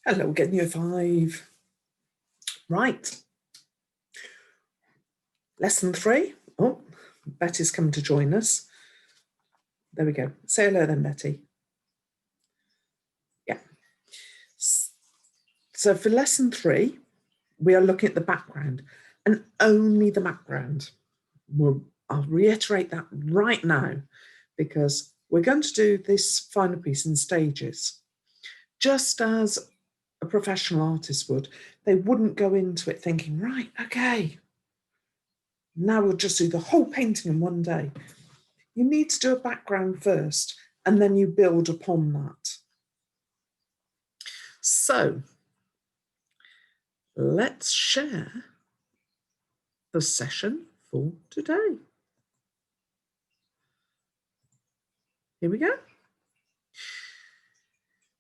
Hello again, Year 5. Right. Lesson 3. Oh, Betty's come to join us. There we go. Say hello then, Betty. Yeah. So for lesson 3, we are looking at the background and only the background. I'll reiterate that right now because we're going to do this final piece in stages. Just as a professional artist would, they wouldn't go into it thinking, right, okay, now we'll just do the whole painting in one day. You need to do a background first, and then you build upon that. So let's share the session for today. Here we go.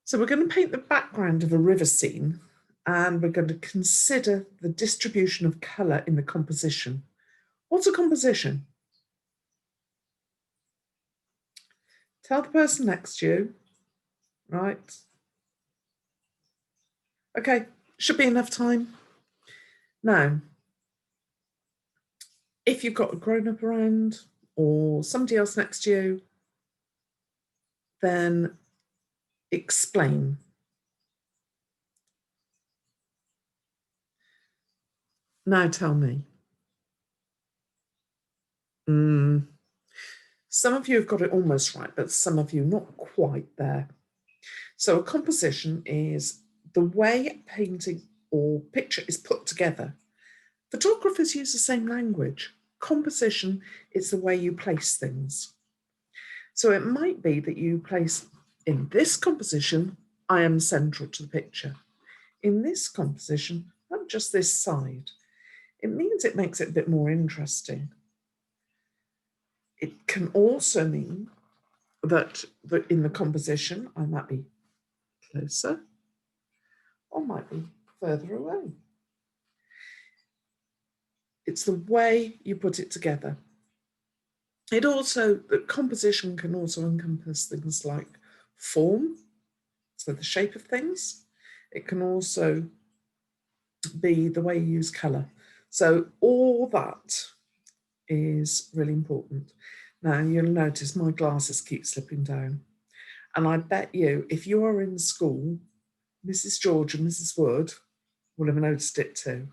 So we're going to paint the background of a river scene, and we're going to consider the distribution of colour in the composition. What's a composition? Tell the person next to you, right? Okay, should be enough time. Now, if you've got a grown-up around or somebody else next to you, then explain. Now tell me. Some of you have got it almost right, but some of you not quite there. So a composition is the way a painting or picture is put together. Photographers use the same language. Composition is the way you place things. So it might be that you place, in this composition, I am central to the picture. In this composition, I'm just this side. It means it makes it a bit more interesting. It can also mean that in the composition, I might be closer or might be further away. It's the way you put it together. The composition can also encompass things like form, so the shape of things. It can also be the way you use colour. So all that is really important. Now you'll notice my glasses keep slipping down. And I bet you, if you are in school, Mrs. George and Mrs. Wood will have noticed it too.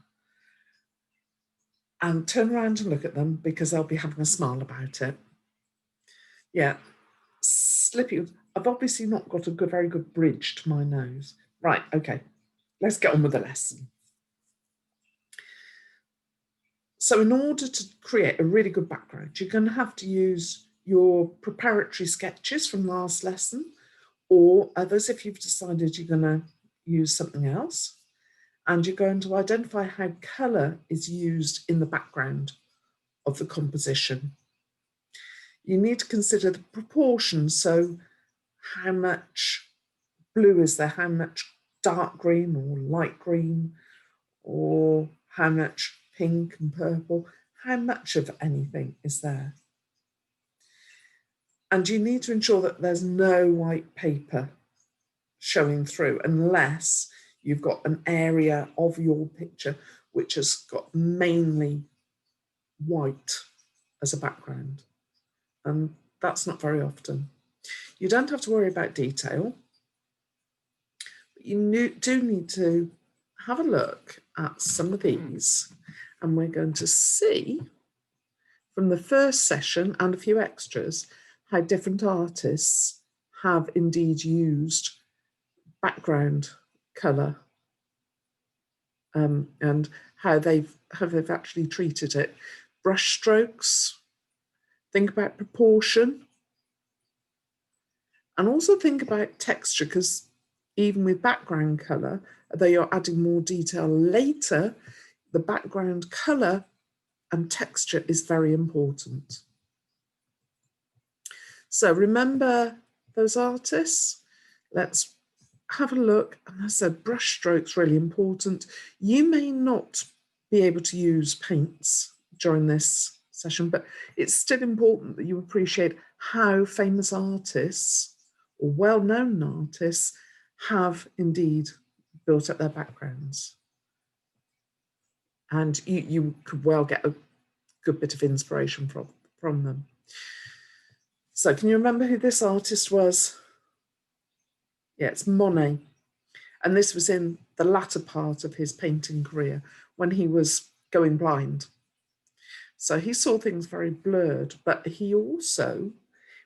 And turn around and look at them because they'll be having a smile about it. Yeah, slippy. I've obviously not got a very good bridge to my nose. Right, okay, let's get on with the lesson. So in order to create a really good background, you're going to have to use your preparatory sketches from last lesson, or others if you've decided you're going to use something else. And you're going to identify how colour is used in the background of the composition. You need to consider the proportions, so how much blue is there, how much dark green or light green, or how much pink and purple, how much of anything is there. And you need to ensure that there's no white paper showing through unless you've got an area of your picture which has got mainly white as a background. And that's not very often. You don't have to worry about detail, but you do need to have a look at some of these, and we're going to see from the first session and a few extras how different artists have indeed used background colour and how they've actually treated it. Brush strokes, think about proportion, and also think about texture, because even with background colour, though you're adding more detail later, the background colour and texture is very important. So remember those artists? Let's have a look. And I said brush strokes really important. You may not be able to use paints during this session, but it's still important that you appreciate how famous artists or well-known artists have indeed built up their backgrounds. And you could well get a good bit of inspiration from them. So can you remember who this artist was? Yeah, it's Monet. And this was in the latter part of his painting career when he was going blind. So he saw things very blurred, but he also,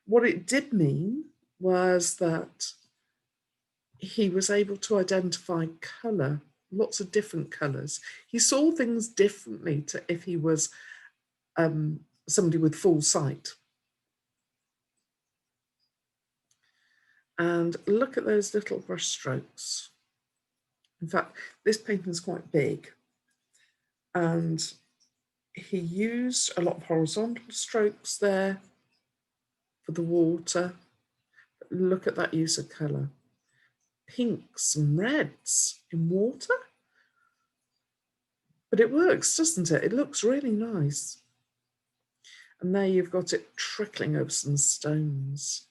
what it did mean was that he was able to identify colour, lots of different colours. He saw things differently to if he was somebody with full sight. And look at those little brush strokes. In fact, this painting is quite big. And he used a lot of horizontal strokes there for the water. But look at that use of colour. Pinks and reds in water. But it works, doesn't it? It looks really nice. And there you've got it trickling over some stones.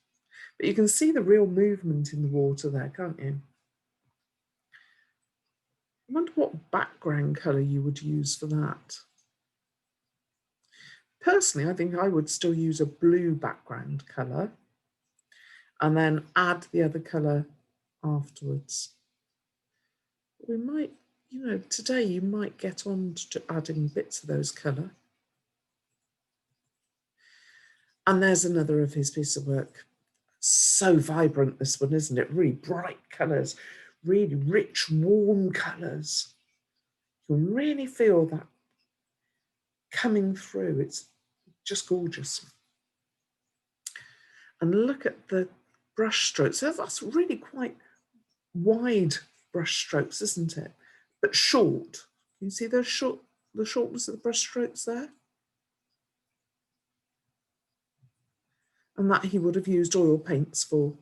But you can see the real movement in the water there, can't you? I wonder what background colour you would use for that. Personally, I think I would still use a blue background colour and then add the other colour afterwards. We might, you know, today you might get on to adding bits of those colour. And there's another of his piece of work. So vibrant, this one, isn't it? Really bright colours, really rich, warm colours. You can really feel that coming through. It's just gorgeous. And look at the brush strokes. So that's really quite wide brush strokes, isn't it? But short. Can you see those the shortness of the brush strokes there? And that he would have used oil paints for.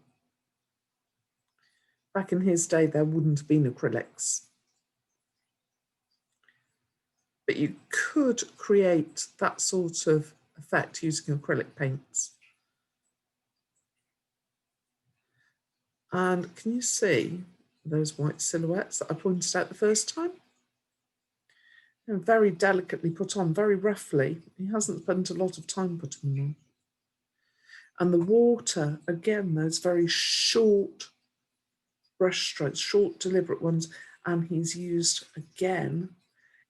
Back in his day, there wouldn't have been acrylics. But you could create that sort of effect using acrylic paints. And can you see those white silhouettes that I pointed out the first time? And very delicately put on, very roughly. He hasn't spent a lot of time putting them on. And the water, again, those very short brush strokes, short, deliberate ones. And he's used, again,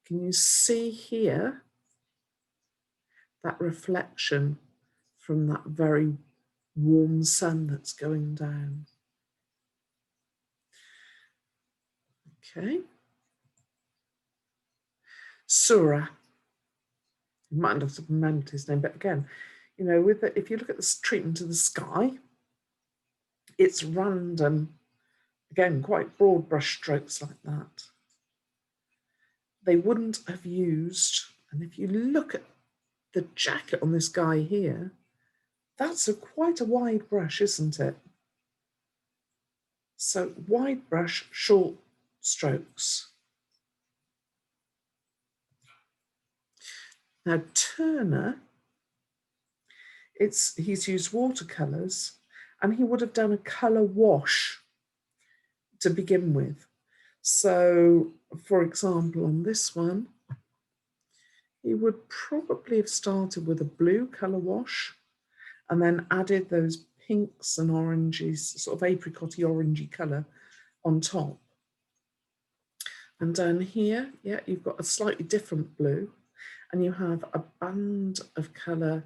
can you see here that reflection from that very warm sun that's going down? Okay. Surah. You might not have remembered his name, but again, you know, with the, if you look at this treatment of the sky, it's random, again, quite broad brush strokes like that. They wouldn't have used, and if you look at the jacket on this guy here, that's quite a wide brush, isn't it? So wide brush, short strokes. Now Turner, he's used watercolours and he would have done a colour wash to begin with. So, for example, on this one, he would probably have started with a blue colour wash and then added those pinks and oranges, sort of apricot-y orangey colour on top. And down here, yeah, you've got a slightly different blue and you have a band of colour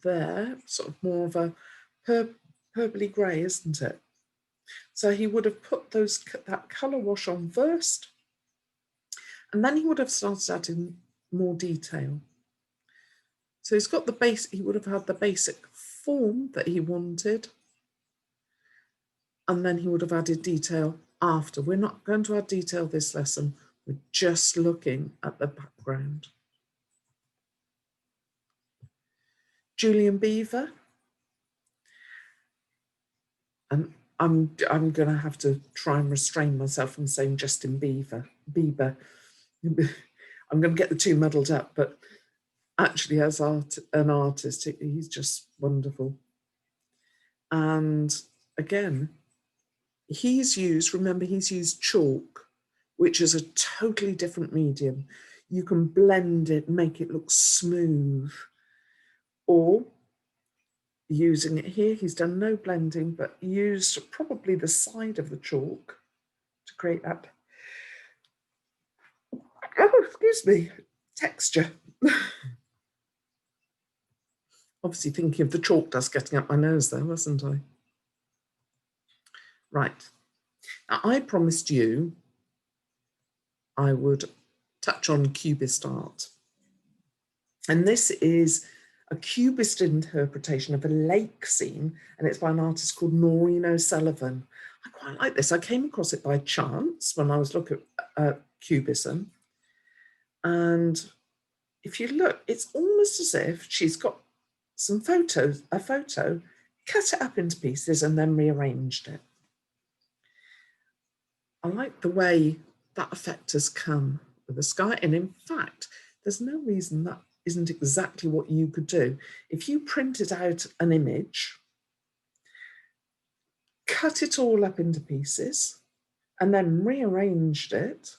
there, sort of more of a purpley grey, isn't it? So he would have put that colour wash on first, and then he would have started adding more detail. So he's got the base, he would have had the basic form that he wanted, and then he would have added detail after. We're not going to add detail this lesson, we're just looking at the background. Julian Beaver. And I'm going to have to try and restrain myself from saying Justin Bieber. I'm going to get the two muddled up, but actually as an artist, he's just wonderful. And again, he's used, remember, he's used chalk, which is a totally different medium. You can blend it, make it look smooth. Or using it here, he's done no blending, but used probably the side of the chalk to create that, oh, excuse me, texture. Obviously thinking of the chalk dust getting up my nose there, wasn't I? Right. Now, I promised you I would touch on Cubist art. And this is a Cubist interpretation of a lake scene, and it's by an artist called Noreen O'Sullivan. I quite like this. I came across it by chance when I was looking at Cubism. And if you look, it's almost as if she's got some photos, a photo, cut it up into pieces and then rearranged it. I like the way that effect has come with the sky. And in fact, there's no reason that isn't exactly what you could do. If you printed out an image, cut it all up into pieces, and then rearranged it,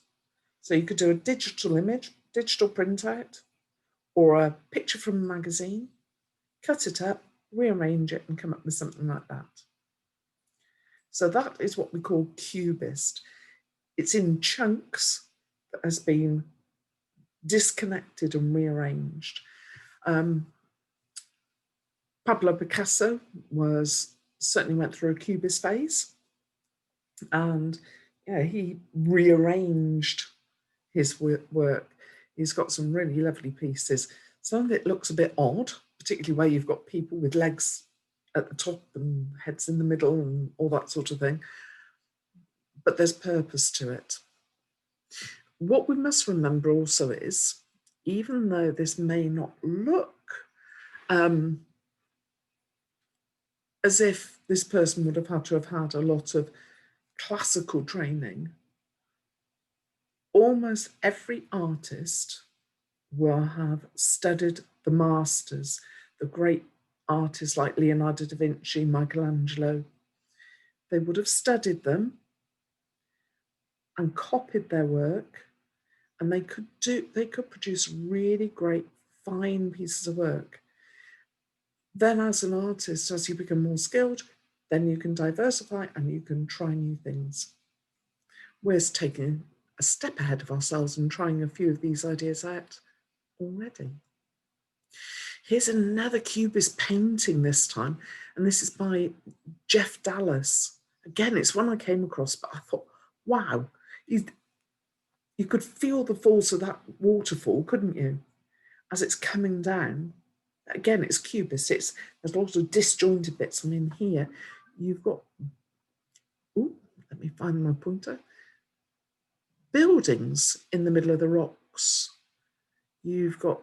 so you could do a digital image, digital printout, or a picture from a magazine, cut it up, rearrange it, and come up with something like that. So that is what we call Cubist. It's in chunks that has been disconnected and rearranged. Pablo Picasso certainly went through a Cubist phase, and yeah, he rearranged his work. He's got some really lovely pieces. Some of it looks a bit odd, particularly where you've got people with legs at the top and heads in the middle and all that sort of thing. But there's purpose to it. What we must remember also is, even though this may not look as if this person would have had a lot of classical training, almost every artist will have studied the masters, the great artists like Leonardo da Vinci, Michelangelo. They would have studied them and copied their work, and they could produce really great, fine pieces of work. Then as an artist, as you become more skilled, then you can diversify and you can try new things. We're taking a step ahead of ourselves and trying a few of these ideas out already. Here's another Cubist painting this time, and this is by Jeff Dallas. Again, it's one I came across, but I thought, wow, you could feel the force of that waterfall, couldn't you? As it's coming down. Again, it's Cubist. There's a lot of disjointed bits. I mean, here you've got, let me find my pointer. Buildings in the middle of the rocks. You've got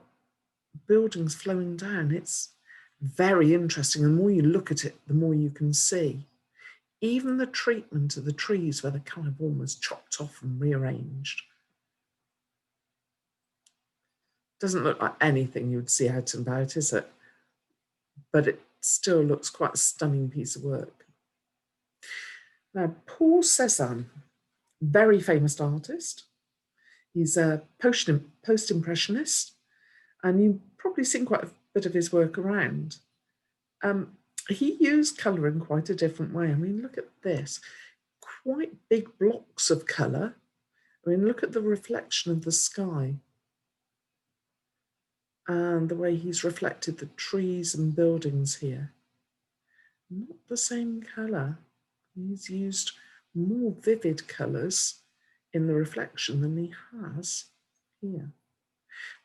buildings flowing down. It's very interesting. The more you look at it, the more you can see. Even the treatment of the trees, where they're kind of almost chopped off and rearranged. Doesn't look like anything you would see out and about, is it? But it still looks quite a stunning piece of work. Now, Paul Cézanne, very famous artist. He's a post-impressionist, and you've probably seen quite a bit of his work around. He used colour in quite a different way. I mean, look at this. Quite big blocks of colour. I mean, look at the reflection of the sky. And the way he's reflected the trees and buildings here. Not the same colour. He's used more vivid colours in the reflection than he has here.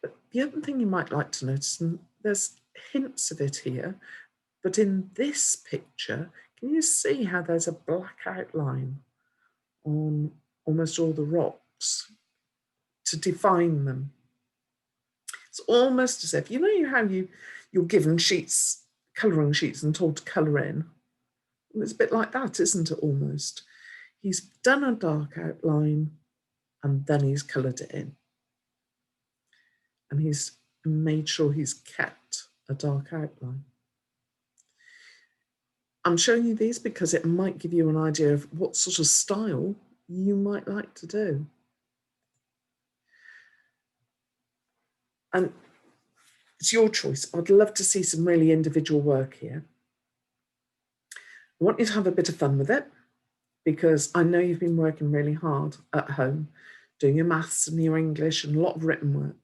But the other thing you might like to notice, and there's hints of it here, but in this picture, can you see how there's a black outline on almost all the rocks to define them? It's almost as if, you know how you're given sheets, colouring sheets, and told to colour in? And it's a bit like that, isn't it, almost? He's done a dark outline and then he's coloured it in. And he's made sure he's kept a dark outline. I'm showing you these because it might give you an idea of what sort of style you might like to do. And it's your choice. I'd love to see some really individual work here. I want you to have a bit of fun with it because I know you've been working really hard at home, doing your maths and your English and a lot of written work.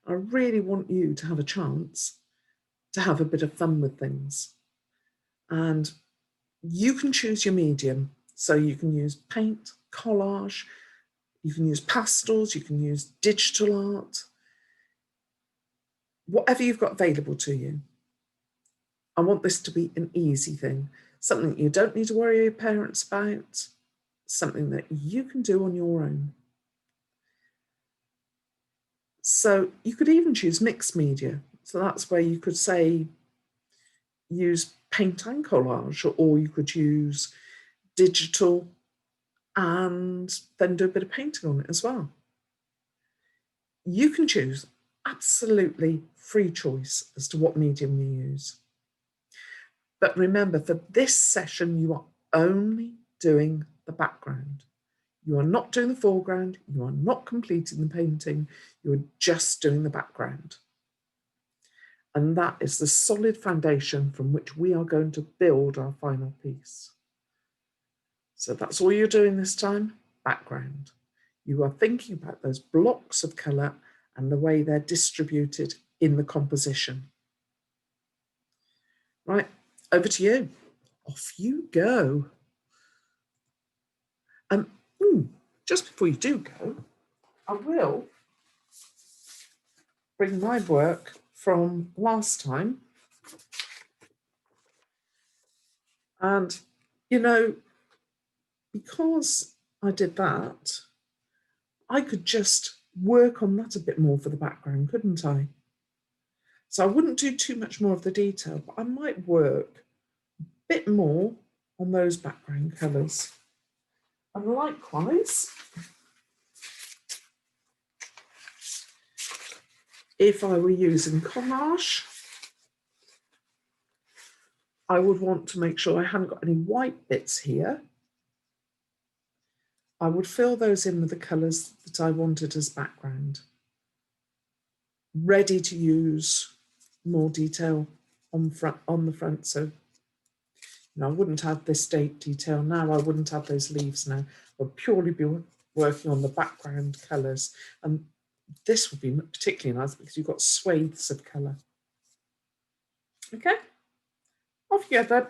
I really want you to have a chance to have a bit of fun with things. And you can choose your medium. So you can use paint, collage, you can use pastels, you can use digital art, whatever you've got available to you. I want this to be an easy thing, something you don't need to worry your parents about, something that you can do on your own. So you could even choose mixed media. So that's where you could say use paint and collage, or you could use digital and then do a bit of painting on it as well. You can choose, absolutely free choice as to what medium you use. But remember, for this session, you are only doing the background. You are not doing the foreground, you are not completing the painting, you're just doing the background. And that is the solid foundation from which we are going to build our final piece. So that's all you're doing this time, background. You are thinking about those blocks of colour and the way they're distributed in the composition. Right, over to you. Off you go. Just before you do go, I will bring my work from last time. And, you know, because I did that, I could just work on that a bit more for the background, couldn't I? So I wouldn't do too much more of the detail, but I might work a bit more on those background colours. And likewise, if I were using collage, I would want to make sure I hadn't got any white bits here. I would fill those in with the colours that I wanted as background. Ready to use more detail on the front. So I wouldn't add this date detail now, I wouldn't add those leaves now. I would purely be working on the background colours. And this would be particularly nice because you've got swathes of colour. Okay, off you go then.